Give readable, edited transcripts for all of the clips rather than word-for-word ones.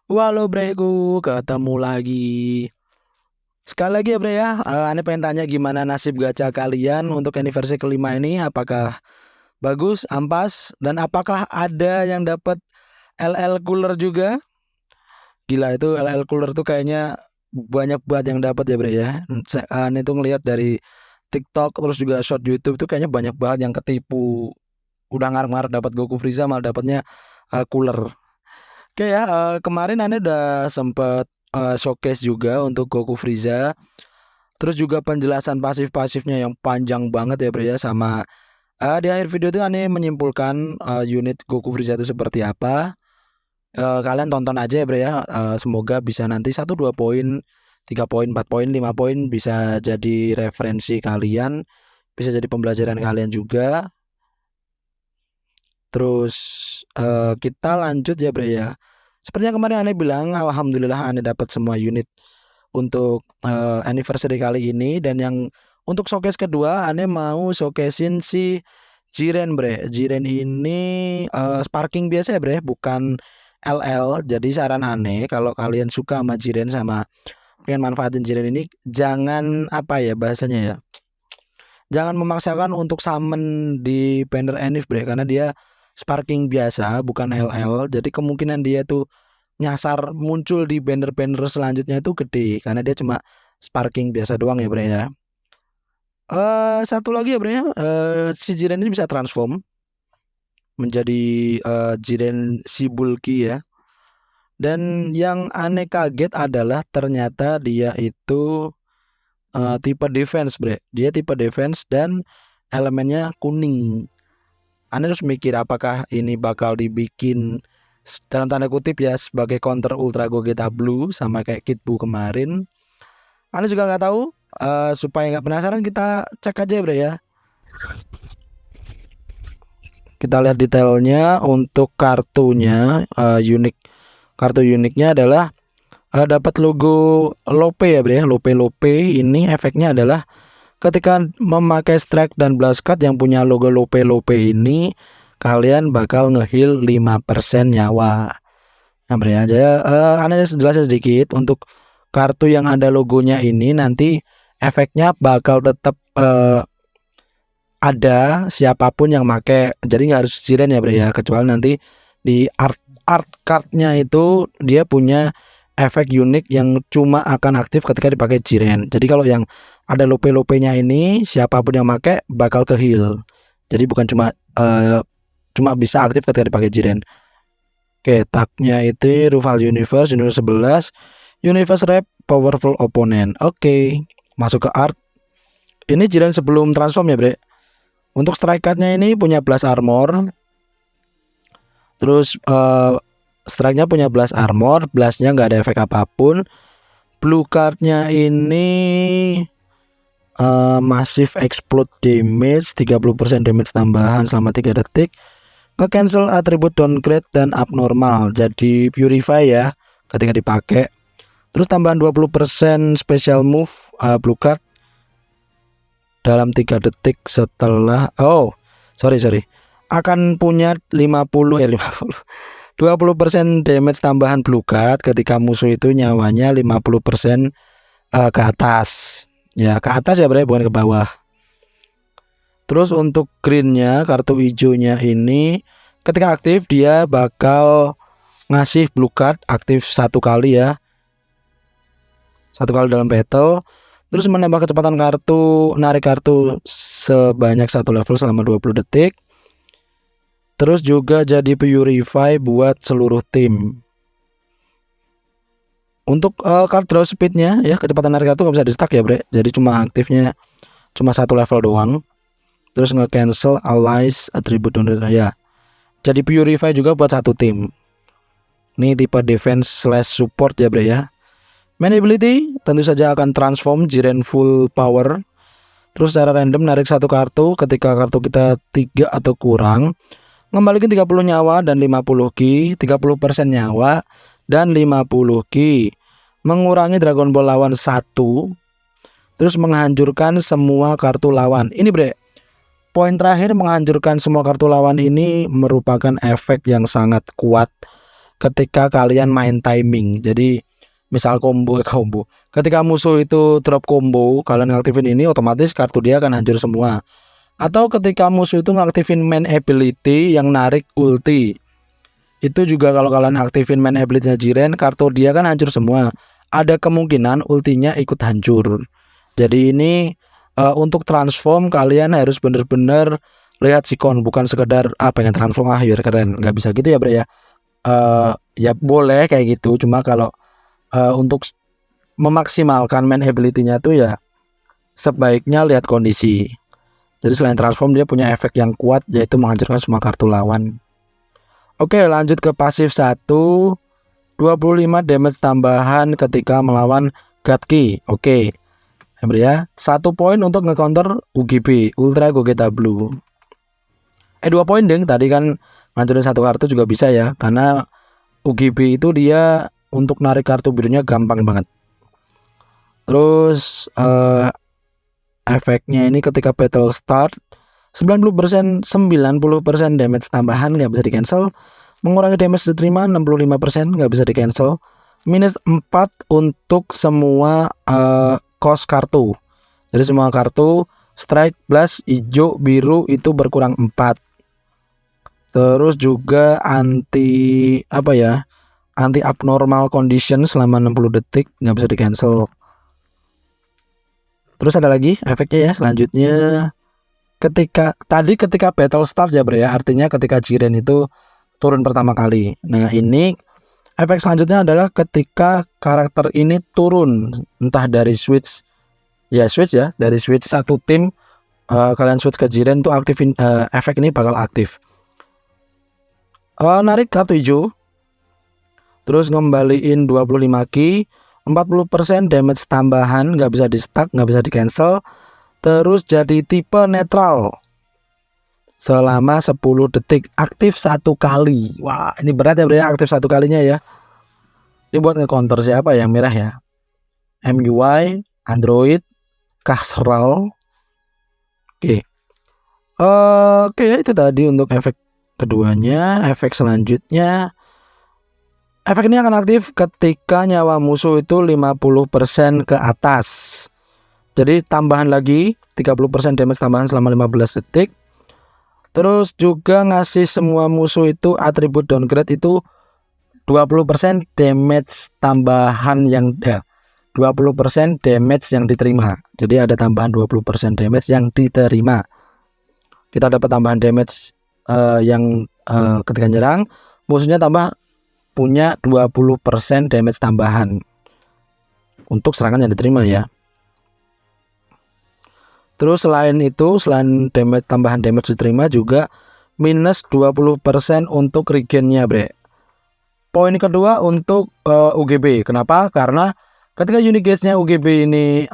Walau breku, ketemu lagi. Sekali lagi ya bre ya, Ane pengen tanya gimana nasib gacha kalian untuk anniversary kelima ini. Apakah bagus, ampas, dan apakah ada yang dapat LL cooler juga? Gila itu LL cooler tuh kayaknya banyak banget yang dapat ya bre ya. Ane tuh ngelihat dari TikTok terus juga short YouTube tuh kayaknya banyak banget yang ketipu. Udah ngarep-ngarep dapat Goku Frieza malah dapatnya cooler. Oke ya, kemarin Ane udah sempet showcase juga untuk Goku Frieza. Terus juga penjelasan pasif-pasifnya yang panjang banget ya Bre ya, sama di akhir video itu Ane menyimpulkan unit Goku Frieza itu seperti apa. Kalian tonton aja ya Bre ya. Semoga bisa nanti 1 2 poin, 3 poin, 4 poin, 5 poin bisa jadi referensi kalian, bisa jadi pembelajaran kalian juga. Terus kita lanjut ya Bre ya. Sepertinya kemarin Ane bilang alhamdulillah Ane dapat semua unit untuk anniversary kali ini, dan yang untuk showcase kedua Ane mau showcasein si Jiren bre. Jiren ini sparking biasa ya bre, bukan LL. Jadi saran Ane kalau kalian suka sama Jiren sama pengen manfaatin Jiren ini, jangan apa ya bahasanya ya, jangan memaksakan untuk summon di banner Enif bre, karena dia sparking biasa bukan LL. Jadi kemungkinan dia tuh nyasar muncul di banner-banner selanjutnya itu gede karena dia cuma sparking biasa doang ya bre ya. Satu lagi ya bre ya, si Jiren ini bisa transform menjadi Jiren si bulky ya. Dan yang aneh kaget adalah ternyata dia itu tipe defense bre. Dia tipe defense dan elemennya kuning. Anda harus mikir apakah ini bakal dibikin dalam tanda kutip ya sebagai counter Ultra Gogeta Blue sama kayak Kid Buu kemarin. Anda juga nggak tahu. Supaya nggak penasaran kita cek aja bre ya. Kita lihat detailnya untuk kartunya. Kartu uniknya adalah dapat logo Lope ya bre. Lope ini efeknya adalah ketika memakai strike dan blast card yang punya logo Lope ini, kalian bakal ngeheal 5% nyawa. Nah bre aja, Anda jelasin sedikit untuk kartu yang ada logonya ini, nanti efeknya bakal tetap ada siapapun yang make. Jadi nggak harus Jiren ya bre ya, kecuali nanti di art cardnya itu dia punya efek unik yang cuma akan aktif ketika dipakai Jiren. Jadi kalau yang ada lope-lopenya ini, siapapun yang make bakal ke heal. Jadi bukan cuma bisa aktif ketika dipakai Jiren. Oke, tagnya itu Rival Universe 11, Universe Rap Powerful Opponent. Oke, masuk ke art. Ini Jiren sebelum transform ya bre. Untuk strike cardnya ini punya blast armor. Terus strike-nya punya blast armor, blastnya nggak ada efek apapun. Blue cardnya ini massive explode damage, 30% damage tambahan selama 3 detik. Nge-cancel atribut downgrade dan abnormal, jadi purify ya ketika dipakai. Terus tambahan 20% special move blue card dalam 3 detik setelah sorry akan punya 20% damage tambahan blue card ketika musuh itu nyawanya 50% ke atas. Ya ke atas ya berarti bukan ke bawah. Terus untuk greennya, kartu hijaunya ini ketika aktif dia bakal ngasih blue card aktif 1 kali ya, 1 kali dalam battle. Terus menambah kecepatan narik kartu sebanyak 1 level selama 20 detik. Terus juga jadi purify buat seluruh tim. Untuk card draw speednya ya, kecepatan narik kartu nggak bisa di stuck ya bre. Jadi cuma aktifnya cuma 1 level doang. Terus nge-cancel allies atribut ya. Jadi purify juga buat 1 tim. Ini tipe defense slash support ya bre ya. Main ability tentu saja akan transform Jiren full power. Terus secara random narik 1 kartu ketika kartu kita 3 atau kurang, ngembalikan 30 nyawa dan 50 ki, 30% nyawa dan 50 ki. Mengurangi Dragon Ball lawan 1. Terus menghancurkan semua kartu lawan. Ini bre, poin terakhir, menghancurkan semua kartu lawan ini merupakan efek yang sangat kuat ketika kalian main timing. Jadi misal combo. Ketika musuh itu drop combo, kalian ngaktifin ini, otomatis kartu dia akan hancur semua. Atau ketika musuh itu ngaktifin main ability yang narik ulti, itu juga kalau kalian aktifin main ability-nya Jiren, kartu dia kan hancur semua. Ada kemungkinan ultinya ikut hancur. Jadi ini untuk transform kalian harus bener-bener lihat sikon, bukan sekedar pengen transform biar keren. Nggak bisa gitu ya bre ya. Ya boleh kayak gitu, cuma kalau untuk memaksimalkan main ability-nya tuh ya sebaiknya lihat kondisi. Jadi selain transform dia punya efek yang kuat, yaitu menghancurkan semua kartu lawan. Oke, lanjut ke pasif 1. 25 damage tambahan ketika melawan Gatki. Oke, ya 1 poin untuk nge-counter UGB, Ultra Gogeta Blue. 2 poin deng, tadi kan ngancurin 1 kartu juga bisa ya, karena UGB itu dia untuk narik kartu birunya gampang banget. Terus efeknya ini ketika battle start 90% damage tambahan nggak bisa di cancel, mengurangi damage diterima 65% nggak bisa di cancel, minus 4 untuk semua cost kartu. Jadi semua kartu strike, blast, hijau, biru itu berkurang 4. Terus juga anti anti abnormal condition selama 60 detik nggak bisa di cancel. Terus ada lagi efeknya ya selanjutnya, ketika battle start ya bre ya, artinya ketika Jiren itu turun pertama kali. Nah ini efek selanjutnya adalah ketika karakter ini turun, entah dari switch ya dari switch satu tim, kalian switch ke Jiren tuh aktifin efek ini bakal aktif. Narik kartu hijau, terus ngembaliin 25 ki, 40% damage tambahan, nggak bisa di stuck, nggak bisa di cancel. Terus jadi tipe netral selama 10 detik, aktif 1 kali. Wah ini berat ya bre, aktif 1 kalinya ya. Ini buat nge-counter siapa yang merah ya, MUI, Android, Kasral. Oke, itu tadi untuk efek keduanya. Efek selanjutnya, efek ini akan aktif ketika nyawa musuh itu 50% ke atas. Jadi tambahan lagi 30% damage tambahan selama 15 detik. Terus juga ngasih semua musuh itu atribut downgrade itu 20% damage tambahan 20% damage yang diterima. Jadi ada tambahan 20% damage yang diterima. Kita dapat tambahan damage yang ketika nyerang, musuhnya punya 20% damage tambahan untuk serangan yang diterima ya. Terus selain itu, selain tambahan damage diterima, juga minus 20% untuk regainnya bre. Poin kedua untuk UGB. Kenapa? Karena ketika unit gauge-nya UGB ini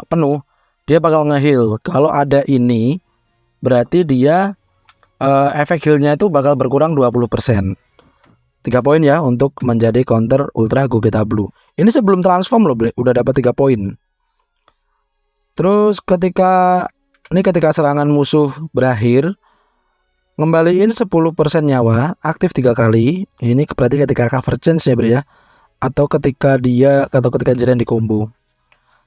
penuh, dia bakal nge-heal. Kalau ada ini, berarti dia efek healnya itu bakal berkurang 20%. 3 poin ya untuk menjadi counter Ultra Gogeta Blue. Ini sebelum transform loh bre, udah dapat 3 poin. Terus ketika serangan musuh berakhir, ngembaliin 10% nyawa, aktif 3 kali. Ini berarti ketika cover chance ya bre ya, atau ketika Jiren di combo.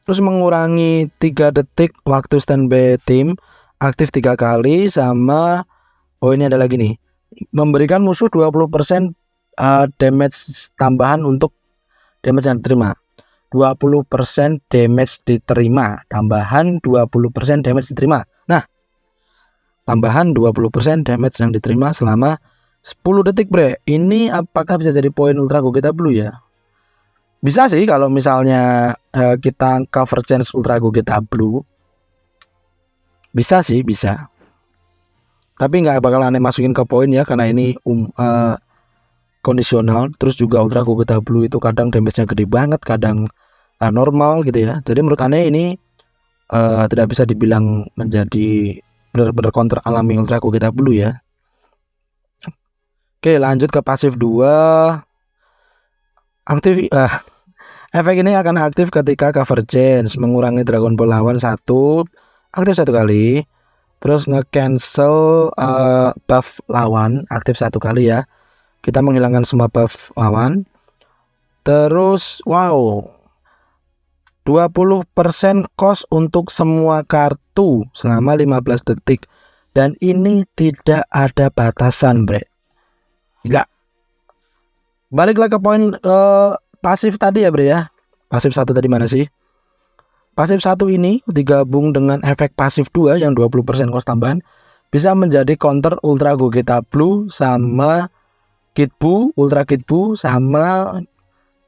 Terus mengurangi 3 detik waktu standby tim, aktif 3 kali. Sama ini ada lagi nih, memberikan musuh 20% damage tambahan untuk damage yang diterima. 20% damage diterima, tambahan 20% damage diterima. Nah, tambahan 20% damage yang diterima selama 10 detik bre. Ini apakah bisa jadi poin Ultra Gogeta Blue ya? Bisa sih kalau misalnya kita cover chance Ultra Gogeta Blue. Bisa sih, bisa. Tapi nggak bakal aneh masukin ke poin ya, karena ini kondisional. Terus juga Ultra Gogeta Blue itu kadang damage-nya gede banget, kadang normal gitu ya. Jadi menurut aneh ini tidak bisa dibilang menjadi benar-benar counter alami Ultra Gogeta Blue ya. Oke, lanjut ke pasif 2. Aktif efek ini akan aktif ketika cover change, mengurangi Dragon Ball lawan 1, aktif 1 kali. Terus nge-cancel buff lawan, aktif 1 kali ya. kita menghilangkan semua buff lawan. Terus wow, 20% cost untuk semua kartu selama 15 detik. Dan ini tidak ada batasan, bre. Gila. Baliklah ke poin pasif tadi ya, bre ya. Pasif 1 tadi mana sih? Pasif 1 ini digabung dengan efek pasif 2 yang 20% cost tambahan bisa menjadi counter Ultra Gogeta Blue sama Kid Buu, Ultra Kid Buu sama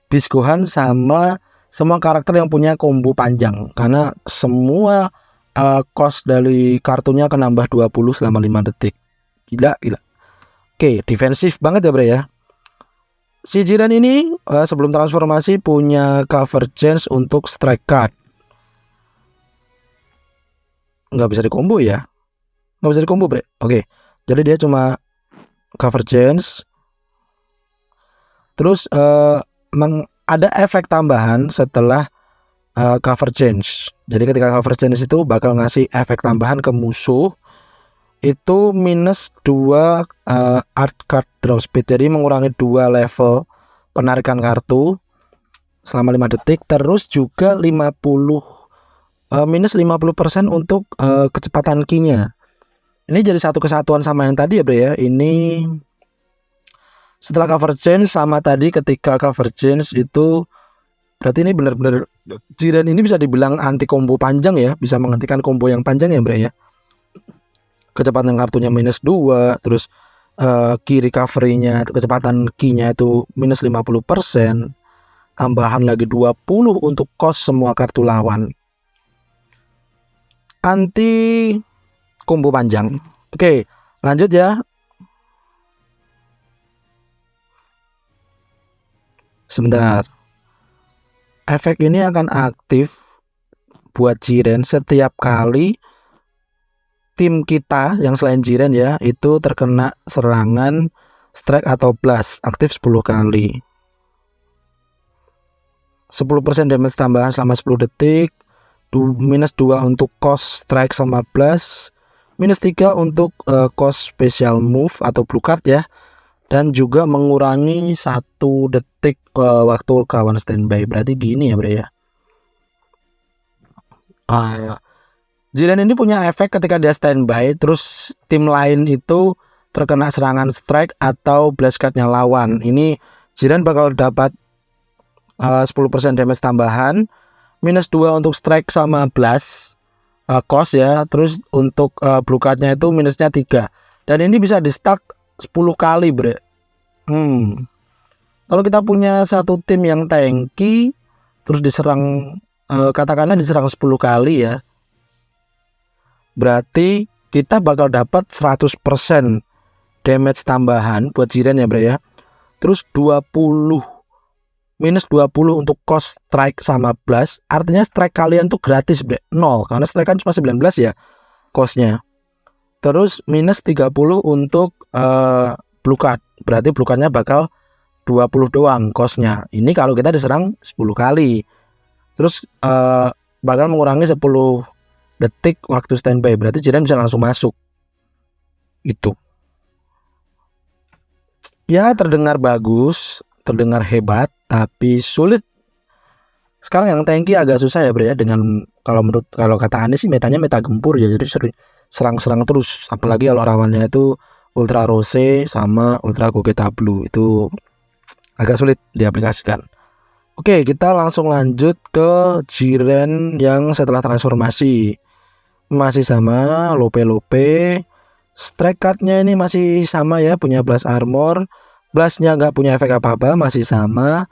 Beast Gohan sama semua karakter yang punya combo panjang, karena semua cost dari kartunya akan nambah 20 selama 5 detik. Gila. Oke, defensif banget ya, bre ya. Si Jiren ini sebelum transformasi punya cover chance untuk strike card. Nggak bisa dikombo ya. Nggak bisa dikombo, bre. Oke, jadi dia cuma cover chance. Terus ada efek tambahan setelah cover change. Jadi ketika cover change itu bakal ngasih efek tambahan ke musuh itu minus 2 art card draw speed. Jadi mengurangi 2 level penarikan kartu selama 5 detik. Terus juga minus 50% untuk kecepatan ki-nya. Ini jadi satu kesatuan sama yang tadi ya, bre ya. Ini setelah cover change sama tadi ketika cover change itu berarti ini benar-benar Jiren ini bisa dibilang anti combo panjang ya, bisa menghentikan combo yang panjang ya, bre ya. Kecepatan kartunya minus 2, terus ki recovery-nya, kecepatan ki-nya itu minus 50%, tambahan lagi 20 untuk cost semua kartu lawan. Anti combo panjang. Oke, lanjut ya. Sebentar. Efek ini akan aktif buat Jiren setiap kali tim kita yang selain Jiren ya itu terkena serangan strike atau blast, aktif 10 kali. 10% damage tambahan selama 10 detik, minus 2 untuk cost strike sama blast, minus 3 untuk cost special move atau blue card ya, dan juga mengurangi 1 detik waktu kawan standby. Berarti gini ya, bre ya. Jiren ini punya efek ketika dia standby terus tim lain itu terkena serangan strike atau blast cardnya lawan. Ini Jiren bakal dapat 10% damage tambahan, minus 2 untuk strike sama blast cost ya. Terus untuk blue cardnya itu minusnya 3. Dan ini bisa di stack 10 kali, bre. Kalau kita punya satu tim yang tanky terus diserang katakanlah diserang 10 kali ya, berarti kita bakal dapat 100% damage tambahan buat Jiren ya, bre ya. Terus minus 20 untuk cost strike sama blast. Artinya strike kalian tuh gratis, bre. 0, karena strike kan cuma 19 ya costnya. Terus minus 30 untuk blue card. Berarti blue cardnya bakal 20 doang costnya. Ini kalau kita diserang 10 kali. Terus bakal mengurangi 10 detik waktu standby. Berarti Jiren bisa langsung masuk. Itu ya, terdengar bagus, terdengar hebat, tapi sulit. Sekarang yang tanky agak susah ya, bre ya. Dengan kalau kata Anies sih metanya meta gempur ya. Jadi sering serang-serang terus. Apalagi kalau lawannya itu Ultra Rose sama Ultra Gogeta Blue, itu agak sulit diaplikasikan. Oke, kita langsung lanjut ke Jiren yang setelah transformasi. Masih sama Lope. Strike cardnya ini masih sama ya, punya blast armor. Blastnya nggak punya efek apa-apa, masih sama.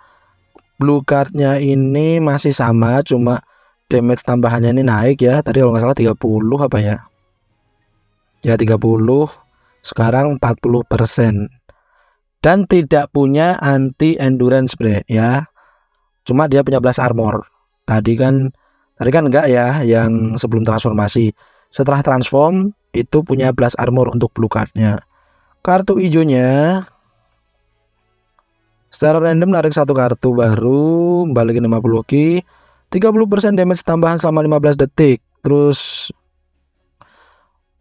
Blue cardnya ini masih sama, cuma damage tambahannya ini naik ya. Tadi kalau nggak salah 30 apa ya? Ya 30, sekarang 40%. Dan tidak punya anti endurance, bre ya. Cuma dia punya blast armor. Tadi kan enggak ya, yang sebelum transformasi. Setelah transform itu punya blast armor untuk blue cardnya. Kartu hijaunya secara random narik satu kartu baru, balikin 50 ki, 30% damage tambahan selama 15 detik. Terus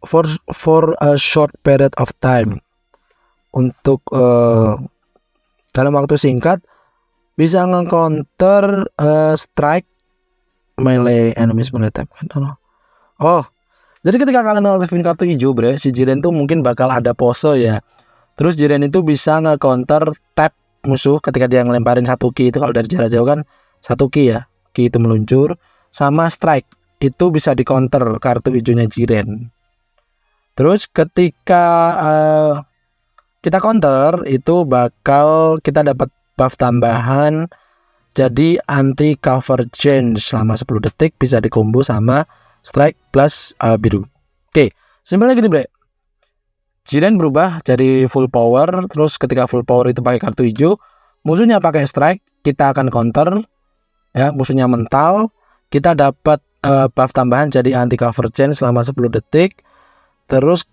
for a short period of time, untuk dalam waktu singkat bisa nge-counter strike melee enemies melee tap. Oh, jadi ketika kalian aktifin kartu hijau bre, si Jiren tuh mungkin bakal ada pose ya. Terus Jiren itu bisa nge-counter tap musuh ketika dia ngelemparin satu ki itu, kalau dari jarak jauh kan satu ki ya, ki itu meluncur, sama strike itu bisa di counter kartu hijaunya Jiren. Terus ketika kita counter itu bakal kita dapat buff tambahan jadi anti cover change selama 10 detik, bisa dikombo sama strike plus biru. Oke, simpelnya gini bre, Jiren berubah jadi full power. Terus ketika full power itu pakai kartu hijau, musuhnya pakai strike, kita akan counter ya. Musuhnya mental, kita dapat buff tambahan jadi anti cover change selama 10 detik. Terus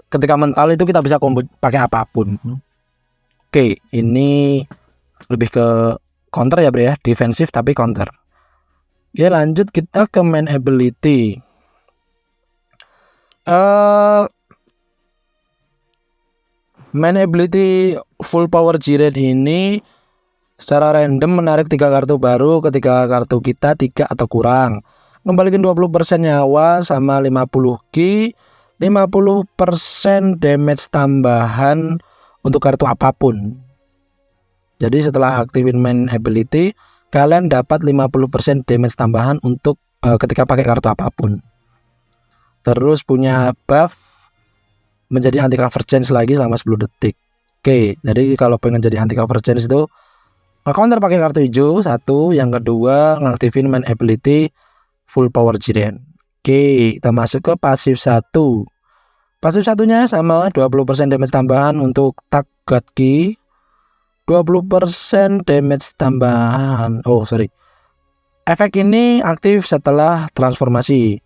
ketika mental itu kita bisa combo pakai apapun. Oke, ini lebih ke counter ya bre ya, defensif tapi counter. Ya lanjut kita ke main ability. Main ability full power Jiren ini secara random menarik 3 kartu baru ketika kartu kita 3 atau kurang. Ngembalikan 20% nyawa sama 50 ki, 50% damage tambahan untuk kartu apapun. Jadi setelah aktifin main ability, kalian dapat 50% damage tambahan untuk ketika pakai kartu apapun. Terus punya buff menjadi anti cover change lagi selama 10 detik. Oke, jadi kalau pengen jadi anti cover change itu nge-counter pakai kartu hijau satu, yang kedua ngaktifin main ability full power Jiren. Oke, kita masuk ke pasif 1. Pasif satunya sama 20% damage tambahan untuk tag god ki, 20% damage tambahan. Efek ini aktif setelah transformasi.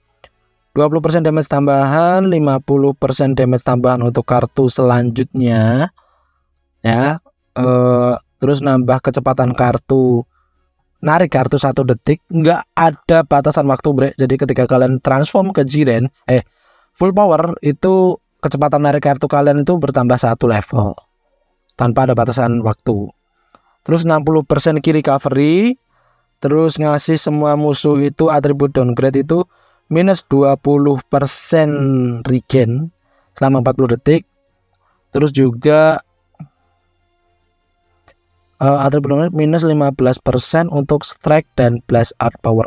20% damage tambahan, 50% damage tambahan untuk kartu selanjutnya ya. Terus nambah kecepatan kartu, narik kartu 1 detik, nggak ada batasan waktu bre. Jadi ketika kalian transform ke Jiren full power, itu kecepatan narik kartu kalian itu bertambah 1 level tanpa ada batasan waktu. Terus 60% ki recovery. Terus ngasih semua musuh itu atribut downgrade itu minus 20% regen selama 40 detik. Terus juga atribut downgrade minus 15% untuk strike dan blast out power.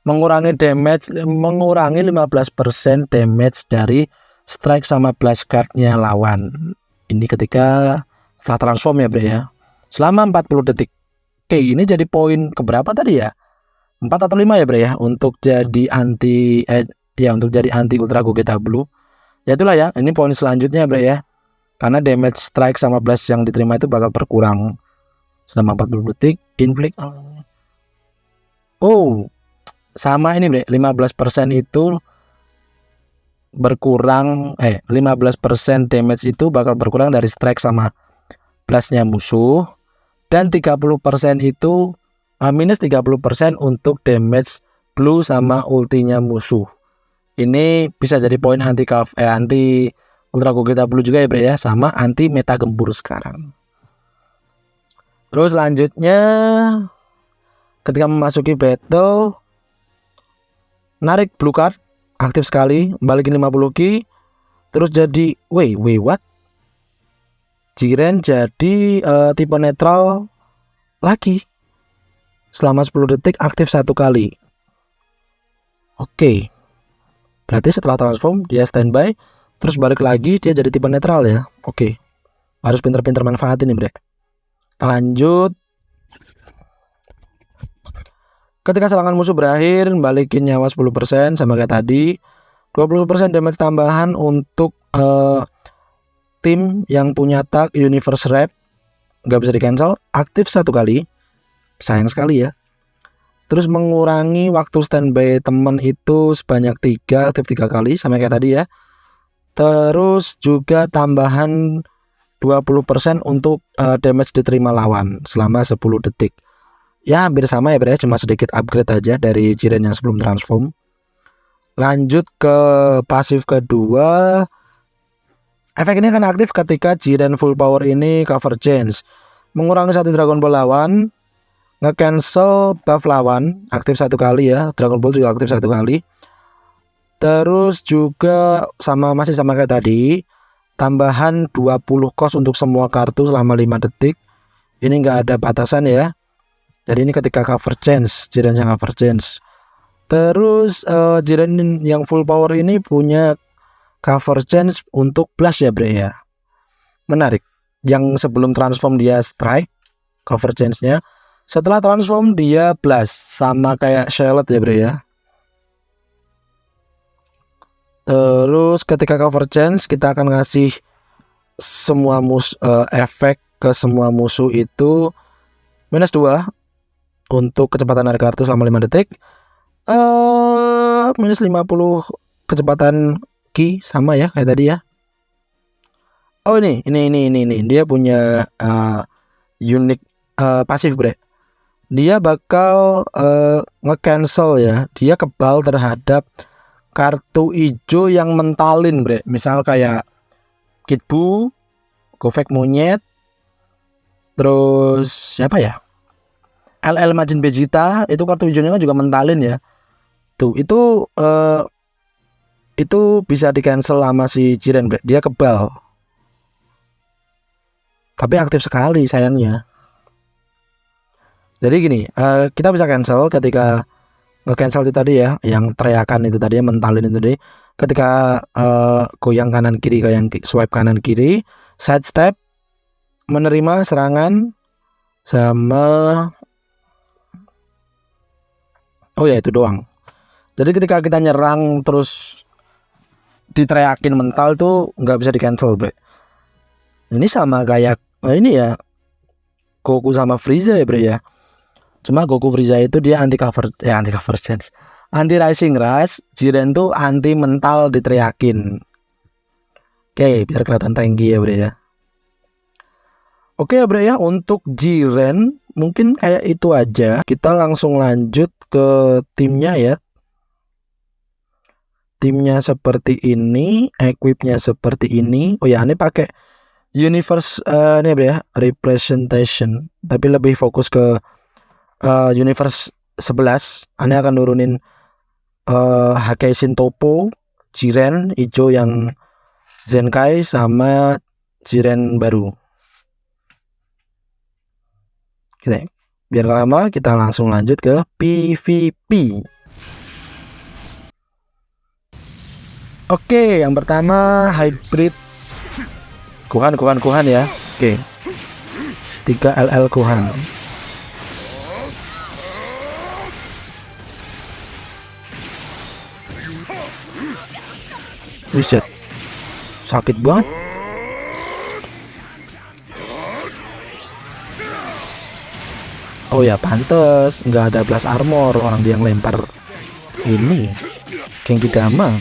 Mengurangi 15% damage dari strike sama blast cardnya lawan. Ini ketika setelah transform ya bre ya, selama 40 detik. Oke, ini jadi poin keberapa tadi ya? 4 atau 5 ya bre ya, untuk jadi anti untuk jadi anti Ultra Gogeta Blue. Ya itulah ya, ini poin selanjutnya bre ya. Karena damage strike sama blast yang diterima itu bakal berkurang selama 40 detik. Inflict. Sama ini bre, 15% itu berkurang 15% damage itu bakal berkurang dari strike sama blastnya musuh. Dan 30% itu minus 30% untuk damage blue sama ultinya musuh. Ini bisa jadi poin anti Ultra Gogeta Blue juga ya bre ya, sama anti meta gempur sekarang. Terus selanjutnya ketika memasuki battle, narik blue card aktif sekali, balikin 50 ki. Terus jadi what? Jiren jadi tipe netral lagi selama 10 detik, aktif 1 kali. Oke, berarti setelah transform dia standby, terus balik lagi dia jadi tipe netral ya. Oke, harus pinter-pinter manfaatin nih bre. Kita lanjut. Ketika serangan musuh berakhir, balikin nyawa 10% sama kayak tadi. 20% damage tambahan untuk tim yang punya tag Universe Rap, nggak bisa di cancel, aktif 1 kali. Sayang sekali ya. Terus mengurangi waktu standby temen itu sebanyak 3, aktif 3 kali sama kayak tadi ya. Terus juga tambahan 20% untuk damage diterima lawan selama 10 detik. Ya hampir sama ya bre, cuma sedikit upgrade aja dari Jiren yang sebelum transform. Lanjut ke pasif kedua. Efek ini akan aktif ketika Jiren full power ini cover change. mengurangi satu Dragon Ball lawan, nge-cancel buff lawan, aktif 1 kali ya. Dragon Ball juga aktif 1 kali. Terus juga masih sama kayak tadi, tambahan 20 cost untuk semua kartu selama 5 detik. Ini nggak ada batasan ya. Jadi ini ketika cover change, Jiren yang cover change. Terus Jiren yang full power ini punya cover change untuk blast ya bre ya. Menarik. Yang sebelum transform dia strike, cover change-nya. Setelah transform dia blast, sama kayak Shallot ya bre ya. Terus ketika cover change kita akan ngasih semua efek ke semua musuh itu -2 untuk kecepatan dari kartu selama 5 detik. -50 kecepatan ki sama ya kayak tadi ya. Oh ini dia punya unik pasif bre. Dia bakal nge-cancel ya. Dia kebal terhadap kartu hijau yang mentalin bre. Misal kayak Kid Buu, Gofek Monyet, terus siapa ya? LL Majin Vegeta, itu kartu hijaunya kan juga mentalin ya. Tuh, itu bisa di cancel sama si Jiren, dia kebal. Tapi aktif sekali sayangnya. Jadi gini, kita bisa cancel ketika nge-cancel itu tadi ya, yang teriakan itu tadi, mentalin itu tadi. Ketika goyang kanan kiri, swipe kanan kiri, side step, menerima serangan, sama oh ya itu doang. Jadi ketika kita nyerang terus diteriakin mental tuh nggak bisa di cancel bre. Ini sama kayak ini ya Goku sama Frieza ya bre ya. Cuma Goku Frieza itu dia anti cover change, anti rising rush. Jiren tuh anti mental diteriakin. Oke, biar kelihatan tinggi ya bre ya. Oke ya bre ya, untuk Jiren mungkin kayak itu aja. Kita langsung lanjut ke timnya ya. Timnya seperti ini, equipnya seperti ini. Oh ya, ini pakai universe ini bre ya, representation, tapi lebih fokus ke universe 11. Ini akan nurunin Hakeishin Toppo, Jiren hijau yang Zenkai, sama Jiren baru. Kita biar gak lama, kita langsung lanjut ke PVP. Oke, yang pertama hybrid Gohan ya. Oke, 3 LL Gohan. Reset, sakit banget. Oh ya pantes nggak ada blast armor, orang dia yang lempar ini Genki Dama.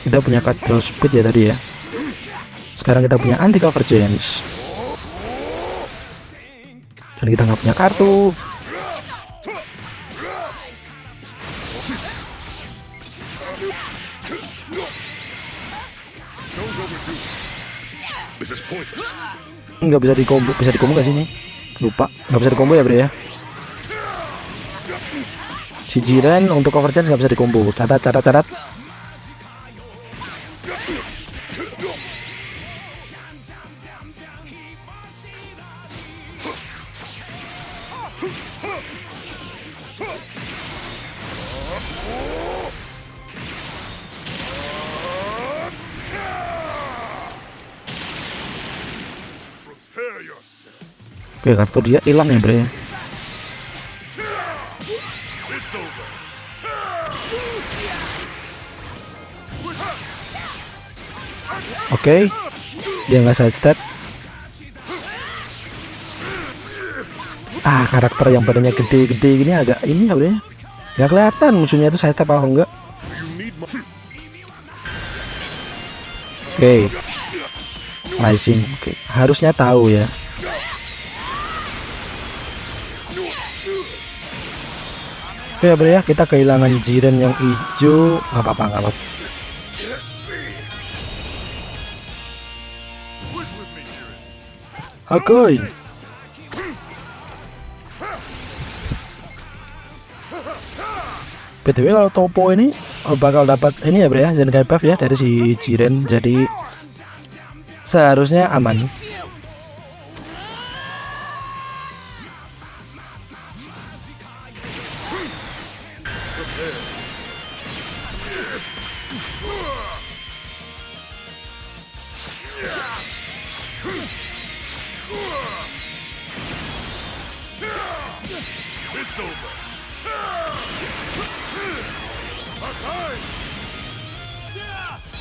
Kita punya control speed ya tadi ya. Sekarang kita punya anti convergence dan kita nggak punya kartu. Nggak bisa dikombo, bisa dikombo gak sih ini? Lupa, nggak bisa dikombo ya bre ya. Si Jiren untuk convergence nggak bisa dikombo. Catat. Oke, kartu dia hilang ya bre. Oke, dia nggak side step. Karakter yang badannya gede-gede gini agak ini ya bre. Nggak kelihatan musuhnya itu side step atau enggak. Oke, rising. Oke, harusnya tahu ya. Oke bre ya, kita kehilangan Jiren yang hijau. Nggak apa-apa. Oke. BTW kalau Topo ini bakal dapat ini ya bro ya, Zenkai buff ya dari si Jiren, jadi seharusnya aman.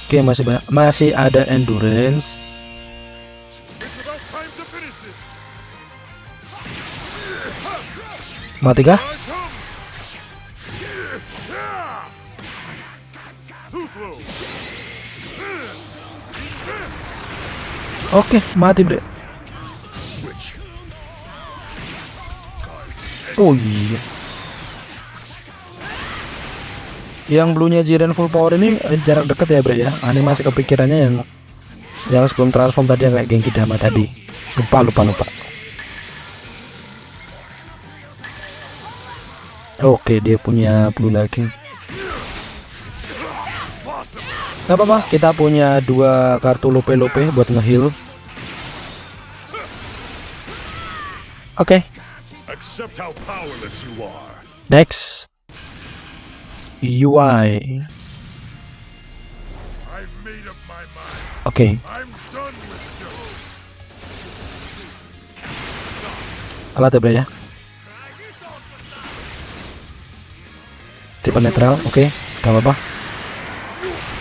Oke, masih ada endurance. Mati kah? Oke, mati bre. Oh iya. Yang bluenya Jiren full power ini jarak dekat ya bre ya. Animasi kepikirannya yang sebelum transform tadi yang kayak Genki Dama tadi. Lupa. Oke, dia punya blue lagi. Gak apa-apa, kita punya 2 kartu lope-lope buat nge-heal. Oke. Next. UI. Oke. Alat ya bro ya. Tipe netral, oke. Gak apa-apa.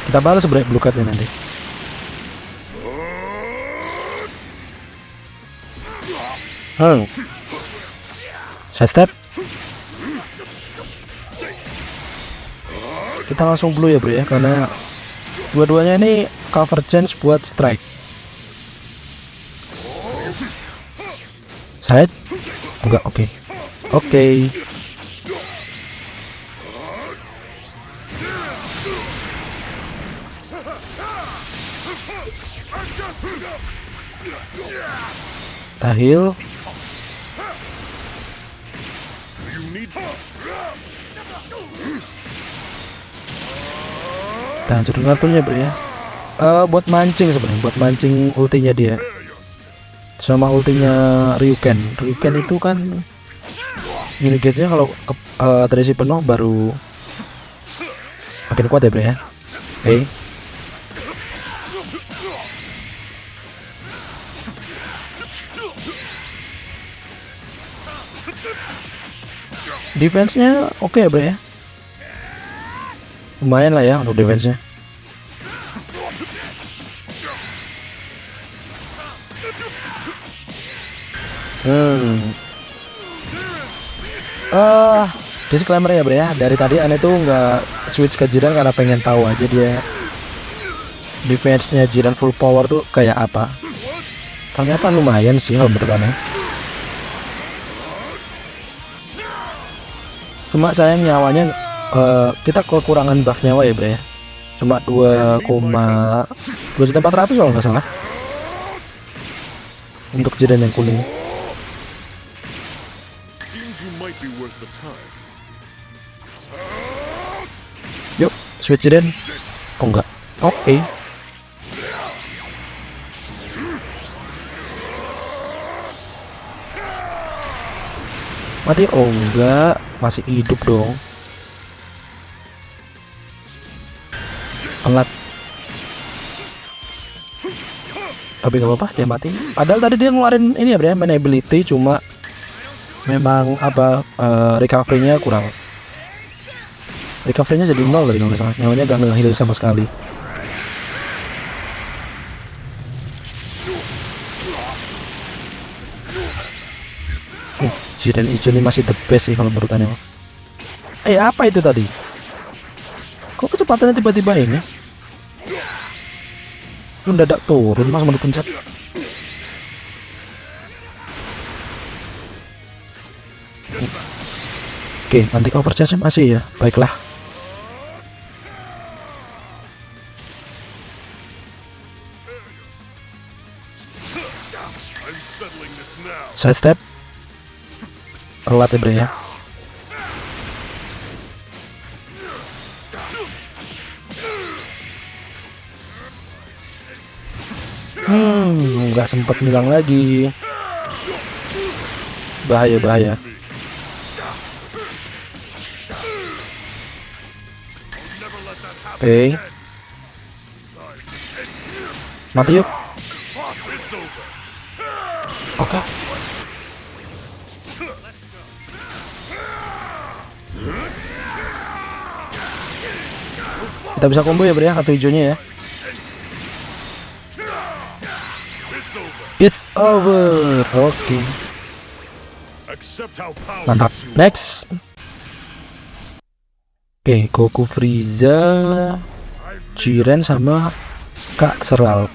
Kita balas sebenarnya blue cardnya nanti. Side step. Kita langsung blue ya bro ya, karena dua-duanya ini cover chance buat strike. Side? Enggak, oke. Oke. Tahil. Tahan curut kartunya bro ya. Buat mancing sebenarnya, buat mancing ultinya dia. Sama ultinya Ryuken itu kan ini guysnya kalau terisi penuh baru makin kuat ya bro ya. Oke. Defense-nya oke ya bro ya, lumayan lah ya untuk defense-nya. Disclaimer ya bro ya, dari tadi aneh tuh nggak switch ke Jiren karena pengen tahu aja dia defense-nya Jiren full power tuh kayak apa. Ternyata lumayan sih kalau menurut aneh. Cuma sayang nyawanya kita kekurangan buff nyawa ya bro ya, cuma 2,400 kalau nggak salah untuk Jiren yang kuning. Yuk switch Jiren. Oh enggak, oke. Mati? Oh enggak, masih hidup dong. Pelat. Tapi gak apa-apa, dia mati. Padahal tadi dia ngeluarin ini ya bro ya, main ability, cuma memang apa recovery-nya kurang. Recovery-nya jadi 0 tadi kalau nggak salah. Nyawanya gak nge-heal sama sekali. Jiren hijau ini masih the best sih kalau menurut aneh. Apa itu tadi? Kok kecepatannya tiba-tiba ini? Mendadak turun mas menurut pencet. Oke, nanti cover chance masih ya. Baiklah. Side step. Telat ya bro ya. Nggak sempet bilang lagi. Bahaya. Oke. Mati yuk. Oke. Kita bisa combo ya bro ya, kartu hijaunya ya. It's over. Oke. Mantap. Next. Oke, Goku, Frieza, Jiren sama Kak Seral.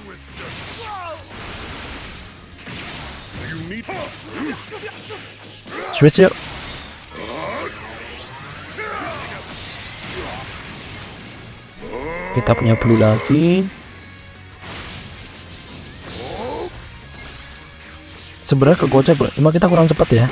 Switch yuk. Kita punya blue lagi. Sebenarnya kegocek bro, cuma kita kurang cepat ya.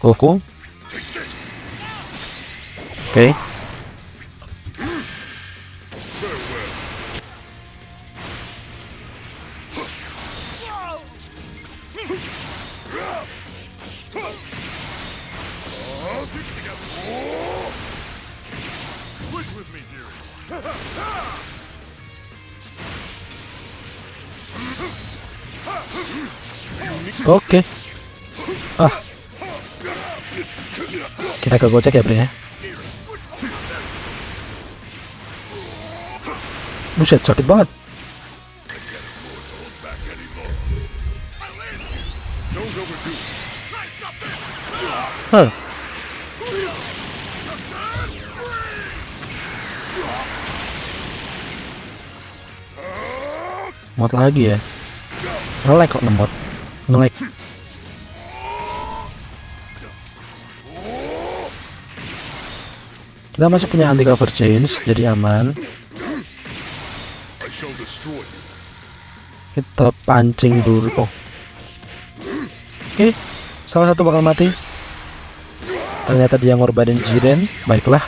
Goku. Oke. Oke. Kita kegocek ya bro ya. Buset, sakit banget. Mod lagi ya. Nge-lag kok nemot. Nge-lag. Kita masih punya anti cover change, jadi aman. Kita pancing dulu. Oke, salah satu bakal mati. Ternyata dia ngorbanin Jiren. Baiklah.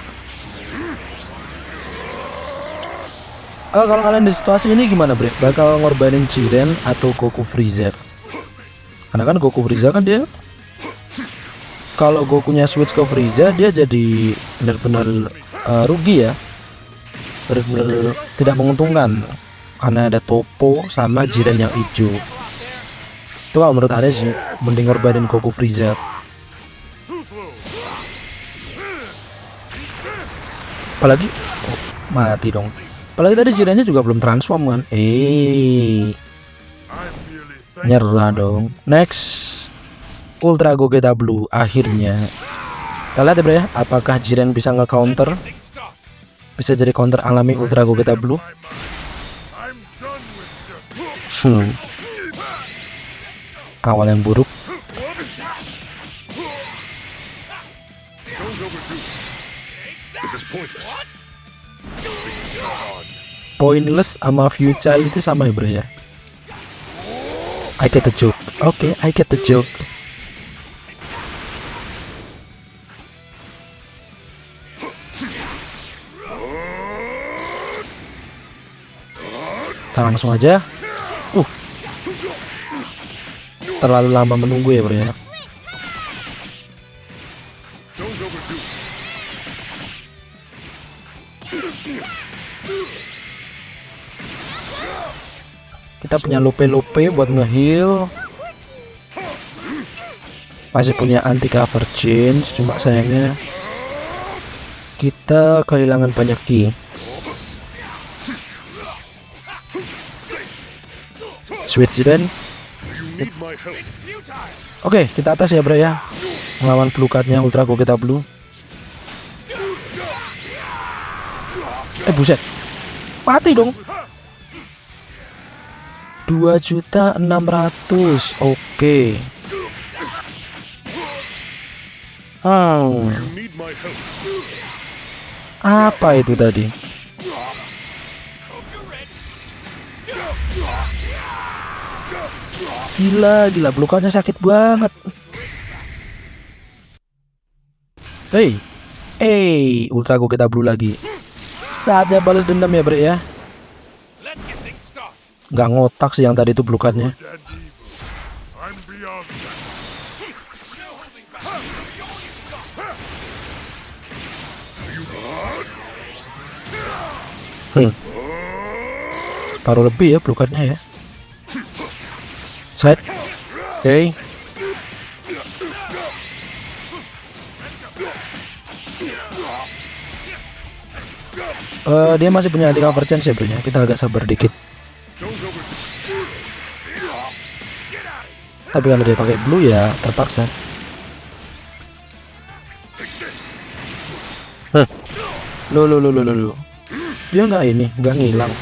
Kalau kalian di situasi ini gimana bro? Bakal ngorbanin Jiren atau Goku Freezer? Karena kan Goku Freezer kan dia, kalau Gokunya switch ke Frieza dia jadi benar-benar rugi ya, benar-benar tidak menguntungkan karena ada Toppo sama Jiren yang hijau. Itu kalau menurut Anda sih mending ngorbanin Goku Freezer. Apalagi mati dong. Apalagi tadi Jirennya juga belum transform kan. Nyerah dong. Next. Ultra Gogeta Blue akhirnya. Kita lihat ya bro ya, apakah Jiren bisa nge-counter, bisa jadi counter alami Ultra Gogeta Blue. Awal yang buruk. Pointless sama Future itu sama ya bro ya. I get the joke. Oke, I get the joke. Kita langsung aja. Terlalu lama menunggu ya bro ya. Kita punya Lope buat nge-heal. Masih punya anti cover change, cuma sayangnya kita kehilangan banyak ki. Switch Jiren. Oke, kita atas ya bro ya, melawan blue cardnya Ultra Gogeta Blue. Buset, mati dong. 2.600.000. Oke. Hmm, You need my help. apa itu tadi? Gila, pelukannya sakit banget. Ultraku kita blue lagi. Saatnya balas dendam ya, Bre ya. Let's get things started. Nggak ngotak sih yang tadi itu pelukannya. And evil. I'm beyond that. No holding back. Paruh lebih ya pelukannya ya. Side. Oke. Dia masih punya anti cover chance ya, Bro. Kita agak sabar dikit. Don't overdo. Tapi kalau dia pakai blue ya terpaksa. Lo. Dia nggak ngilang.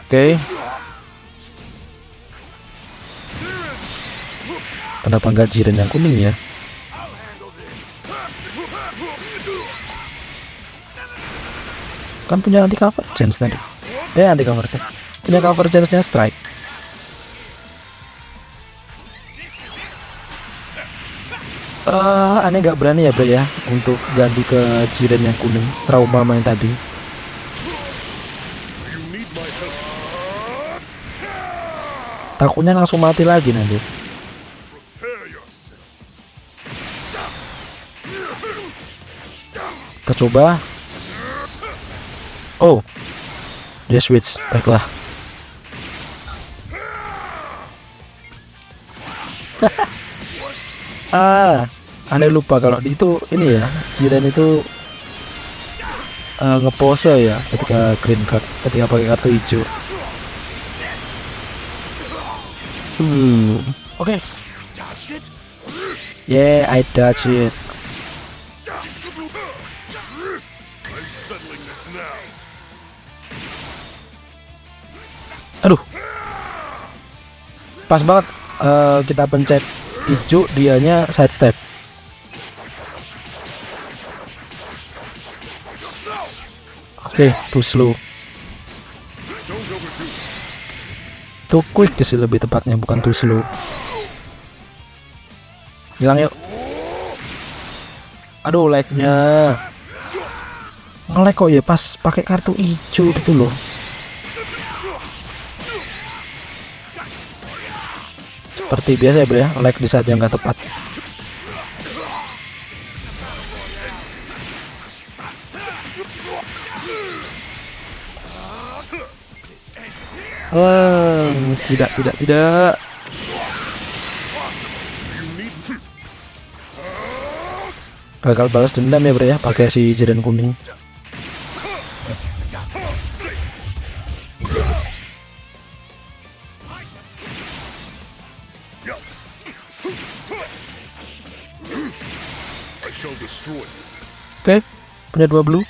Oke. Kenapa nggak Jiren yang kuning ya? Kan punya anti cover chance tadi. Anti cover chance. Punya cover chance-nya strike. Aneh nggak berani ya, Bro ya, untuk ganti ke Jiren yang kuning. Trauma main tadi. You need my help. Takutnya langsung mati lagi nanti. Prepare yourself. Kita coba. Oh, dia switch. Baiklah. Aneh lupa kalau itu ini ya, Jiren itu ngepose ya ketika green card, ketika pakai kartu hijau. Oke. Dodged it? Yeah, I dodge it. I'm settling this now. Aduh. Pas banget kita pencet hijau, dianya sidestep. Oke, too slow. Don't overdo. Too quick sih lebih tepatnya, bukan too slow. Hilang yuk. Aduh, lag-nya. Nge-lag kok ya pas pakai kartu hijau gitu loh. Seperti biasa ya, Bro ya, lag di saat yang nggak tepat. Tidak. Gagal balas dendam ya, Bro ya, pakai si Jiren kuning. I shall destroy you. Oke, punya 2 blue.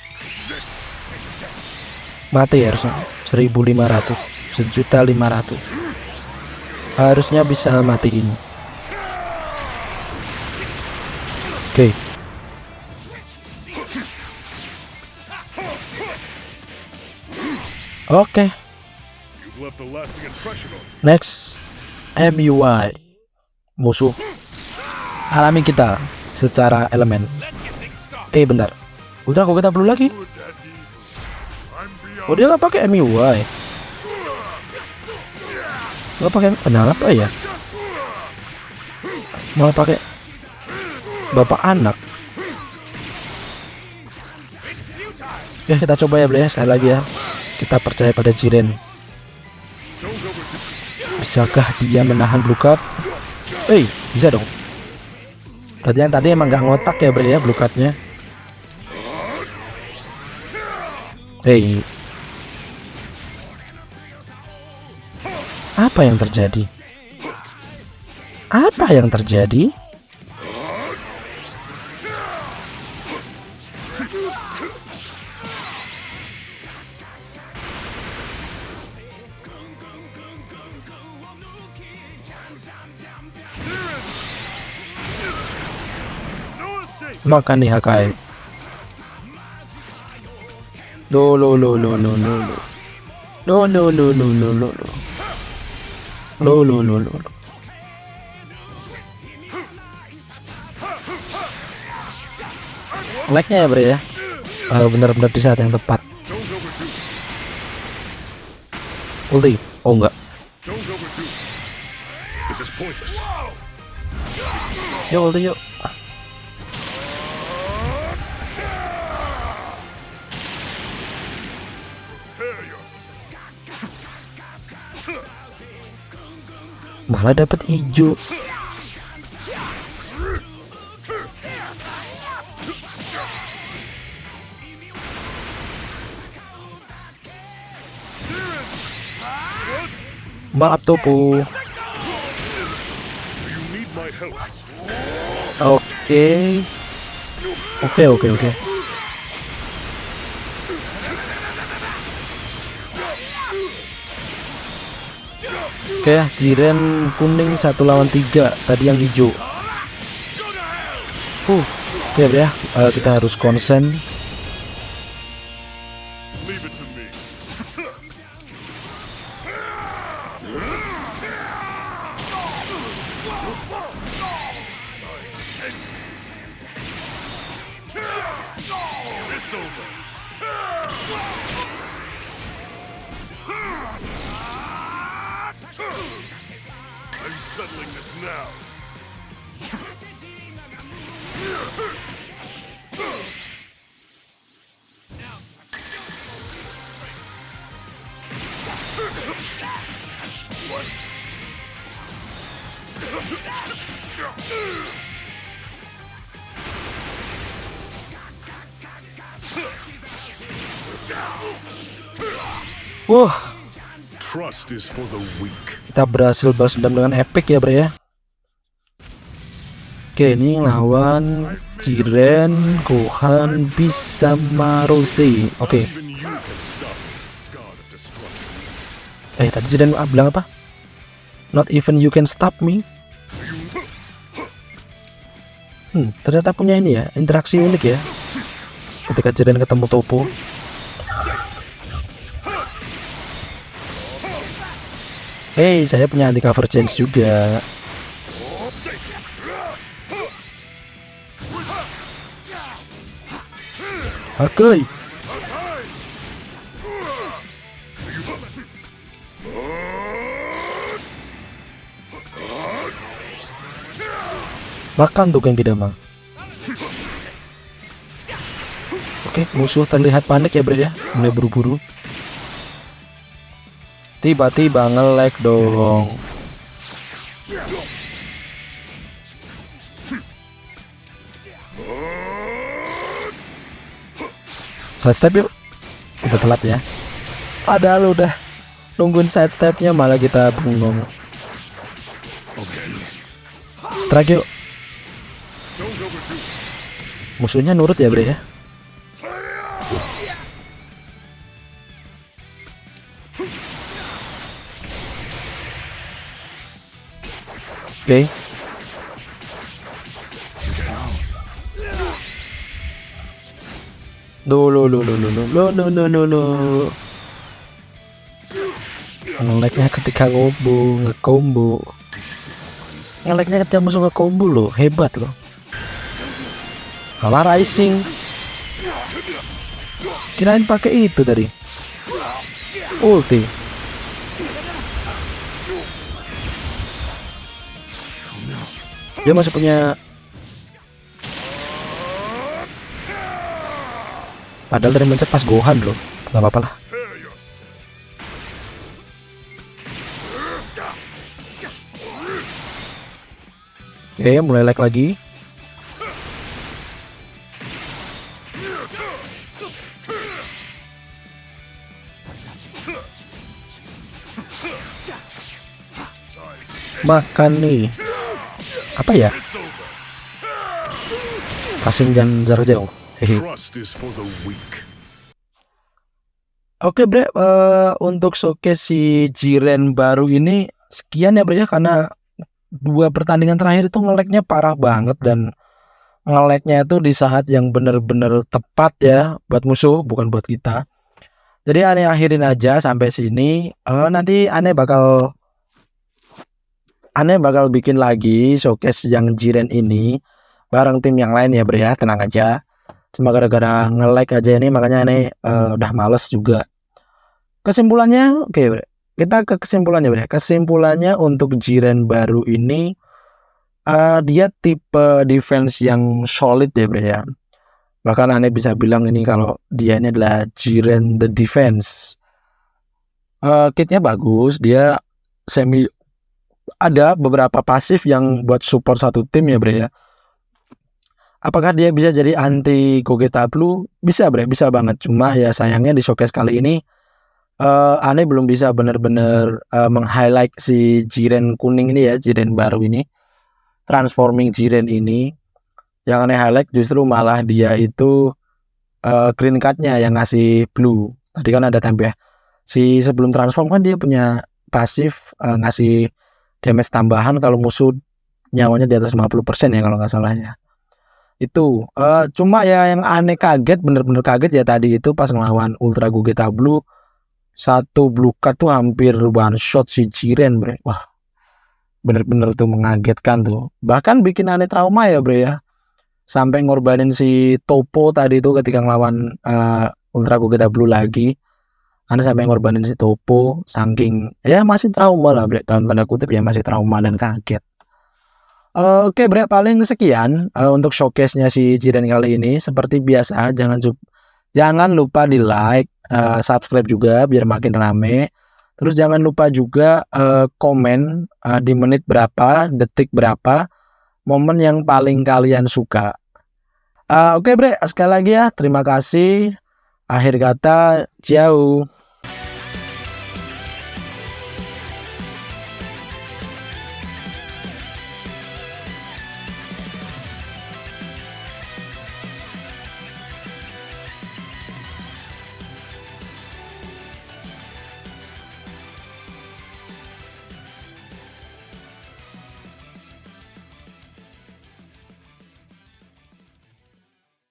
Mati ya harusnya. 1.500, 1.500.000. Harusnya bisa matiin. Oke. Oke. You've left a lasting impression on me. Next, MUI, musuh alami kita secara elemen. Bentar, Ultra kok kita perlu lagi? Good and evil. I'm beyond. Oh, dia nggak pakai MUI, nggak pakai. Kenapa ya? Malah pakai bapak anak. Ya, kita coba ya, Bro ya, sekali lagi ya. Kita percaya pada Jiren. Don't overdo. Bisakah dia menahan blue card? Bisa dong. Berarti yang tadi emang nggak ngotak ya, Bro ya, blue cardnya. Apa yang terjadi? Apa yang terjadi? Makan nih Hakai. Lo lo lo lo lo lo lo. Lo lo lo lo lo lo lo. Lo lo lo lo lo. Like-nya ya bre ya. Benar-benar di saat yang tepat. Don't overdo. Ulti. Oh enggak. Don't overdo. This is pointless. Yuk ulti yuk. Prepare yourself. Malah dapat hijau. Maaf Topo. Do you need my help? Oke. Oke. Oke, Jiren kuning 1 lawan 3. Tadi yang hijau. Oke ya, kita harus konsen. Leave it to me. It's over. I'm settling this now. Wah, Trust is for the weak. kita berhasil balas dendam dengan epic ya, Bre ya. Oke, ini lawan Jiren, Gohan, Beast sama Rose. Oke. Even you can stop me, God of Destruction. Tadi Jiren bilang apa? Not even you can stop me. Ternyata punya ini ya, interaksi unik ya. Ketika Jiren ketemu Toppo. Hey, saya punya anti cover change juga. Oke. Makan tuh yang tidak mang. Oke, musuh terlihat panik ya, Bre ya. Mulai buru-buru. Tiba-tiba nge-lag dong. Side step yuk. Kita telat ya. Padahal udah nungguin side stepnya malah kita bengong. Strike yuk. Don't overdo. Musuhnya nurut ya, Bre ya. Oke. No. Nge-lag-nya ketika nge-combo. Nge-lag-nya ketika musuh nge-combo loh, hebat loh. Kalah Rising. Kirain pakai itu tadi. Ulti. Dia masih punya. Padahal dari mencet pas Gohan loh. Gak apa-apa lah. Prepare yourself. Oke, mulai lag lagi. Makan nih. Apa ya? It's over. Passing dan jarak jauh. Hehe. Trust is for the weak. Oke, Bre, untuk showcase si Jiren baru ini sekian ya, Bre ya, karena 2 pertandingan terakhir itu nge-lag-nya parah banget dan nge-lag-nya itu di saat yang bener-bener tepat ya buat musuh, bukan buat kita. Jadi aneh akhirin aja sampai sini. Nanti aneh bakal bikin lagi showcase yang Jiren ini bareng tim yang lain ya, Bre ya. Tenang aja. Cuma gara-gara nge-lag aja ini makanya aneh udah males juga. Kesimpulannya, oke, Bre. Kita ke kesimpulannya, Bre. Kesimpulannya untuk Jiren baru ini dia tipe defense yang solid ya, Bre ya. Bahkan aneh bisa bilang ini kalau dia ini adalah Jiren the defense. Kitnya bagus, dia semi ada beberapa pasif yang buat support satu tim ya, Bre ya. Apakah dia bisa jadi anti Gogeta Blue? Bisa, Bre, bisa banget. Cuma ya sayangnya di showcase kali ini aneh belum bisa benar-benar meng-highlight si Jiren kuning ini ya, Jiren baru ini. Transforming Jiren ini. Yang aneh highlight justru malah dia itu green card-nya yang ngasih blue. Tadi kan ada tempe ya. Si sebelum transform kan dia punya pasif ngasih damage tambahan kalau musuh nyawanya di atas 50% ya kalau nggak salah ya. Itu cuma ya yang aneh kaget, bener-bener kaget ya tadi itu pas ngelawan Ultra Gogeta Blue, satu blue card tuh hampir one shot si Jiren, Bre. Wah, bener-bener tuh mengagetkan tuh. Bahkan bikin aneh trauma ya, Bre ya. Sampai ngorbanin si Topo tadi tuh ketika ngelawan Ultra Gogeta Blue lagi. Aneh sampai ngorbanin si Topo, saking ya masih trauma lah, Bre. Dalam tanda kutip ya masih trauma dan kaget. Oke, Bre, paling sekian untuk showcase-nya si Jiren kali ini. Seperti biasa, jangan lupa di like, subscribe juga biar makin rame. Terus jangan lupa juga komen di menit berapa, detik berapa, momen yang paling kalian suka. Oke, Bre, sekali lagi ya, terima kasih. Akhir kata, jauh.